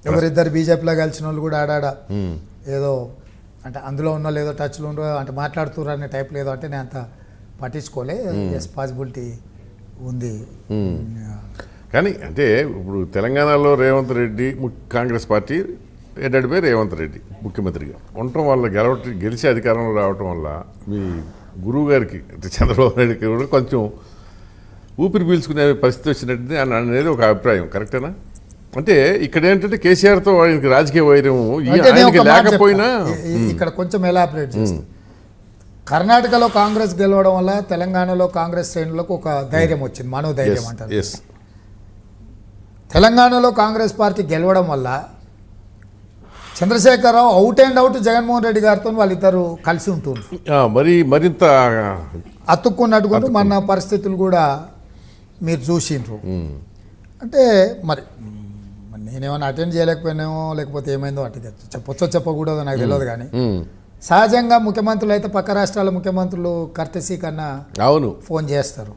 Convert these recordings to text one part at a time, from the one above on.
ఎవరిద్దరు బీజేపీలో కలిసిన వాళ్ళు కూడా ఆడాడ ఏదో అంటే అందులో ఉన్న లేదో టచ్లో ఉండో అంటే మాట్లాడుతున్నారు అనే టైప్ లేదో అంటే నేను అంత పట్టించుకోలే. రెస్పాన్సిబిలిటీ ఉంది. కానీ అంటే ఇప్పుడు తెలంగాణలో రేవంత్ రెడ్డి కాంగ్రెస్ పార్టీ ఎడ్డడిపై రేవంత్ రెడ్డి ముఖ్యమంత్రిగా ఉండటం వల్ల గెలిచి అధికారంలో రావటం వల్ల మీ గురువు గారికి అంటే చంద్రబాబు నాయుడుకి కూడా కొంచెం ఊపిరి పీల్చుకునే పరిస్థితి వచ్చినట్టు అనేది ఒక అభిప్రాయం. కరెక్టేనా? అంటే ఇక్కడ ఏంటంటే కేసీఆర్తో ఆయనకి రాజకీయ వైరం లేకపోయినా ఇక్కడ కొంచెం ఎలాబరేట్ చేస్తాం. కర్ణాటకలో కాంగ్రెస్ గెలవడం వల్ల తెలంగాణలో కాంగ్రెస్ శ్రేణులకు ఒక ధైర్యం వచ్చింది, మనోధైర్యం అంటారు. తెలంగాణలో కాంగ్రెస్ పార్టీ గెలవడం వల్ల Chandrashekar Rao out and out Jaganmohan Reddy గారితో వాళ్ళిద్దరు కలిసి ఉంటున్నారు. మరింత అతుక్కున్నట్టుకుంటూ మన పరిస్థితులు కూడా మీరు చూసిండ్రు. అంటే మరి నేనేమైనా అటెండ్ చేయలేకపోయినామో లేకపోతే ఏమైందో అంటే చెప్పొచ్చో చెప్పకూడదో నాకు తెలియదు. కానీ సహజంగా ముఖ్యమంత్రులు అయితే పక్క రాష్ట్రాల ముఖ్యమంత్రులు కర్తసీ కన్నా ఫోన్ చేస్తారు.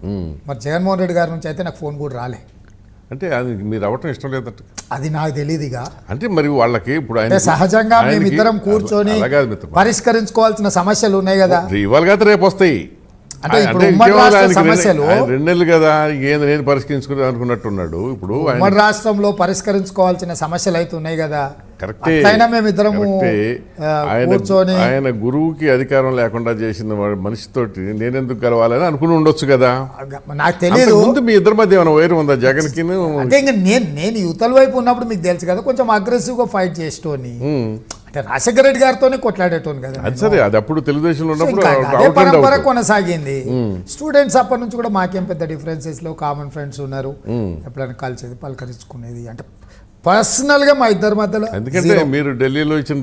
మరి జగన్మోహన్ రెడ్డి గారి నుంచి అయితే నాకు ఫోన్ కూడా రాలే. అంటే అది మీరు అవ్వటం ఇష్టం లేదంటే అది నాకు తెలియదుగా. అంటే మరి వాళ్ళకి ఇప్పుడు సహజంగా మేమిద్దరం కూర్చొని పరిష్కరించుకోవాల్సిన సమస్యలు ఉన్నాయి కదా, ఇవాళ రేపు వస్తాయి. అంటే 2 నెలలు కదా నేను పరిష్కరించుకుని అనుకున్నట్టున్నాడు. ఇప్పుడు ఉమ్మడి రాష్ట్రంలో పరిష్కరించుకోవాల్సిన సమస్యలు అయితే ఉన్నాయి కదా. కరెక్టే. మేమిద్దరము ఆయన గురువుకి అధికారం లేకుండా చేసిన మనిషితోటి నేనెందుకు కలవాలని అనుకుని ఉండొచ్చు కదా. నాకు తెలియదు. ముందు మీ ఇద్దరి మధ్య ఏమైనా వైరం ఉందా జగన్ కి? అంటే ఇంకా నేను యువతల వైపు ఉన్నప్పుడు మీకు తెలుసు కదా, కొంచెం అగ్రెసివ్ గా ఫైట్ చేసేటోని. అంటే రాజశేఖర రెడ్డి గారితోనే కొట్లాడేటోని కదా. అది సరే, అది అప్పుడు తెలుగుదేశంలో ఉన్నప్పుడు పరంపర కొనసాగింది. స్టూడెంట్స్ అప్పటి నుంచి కూడా మాకేం పెద్ద డిఫరెన్సెస్ లో కామన్ ఫ్రెండ్స్ ఉన్నారు. ఎప్పుడైనా కలిసేది పలకరించుకునేది. అంటే పర్సనల్ గా మా ఇద్దరి మధ్యలో ఎందుకంటే మీరు ఢిల్లీలో ఇచ్చిన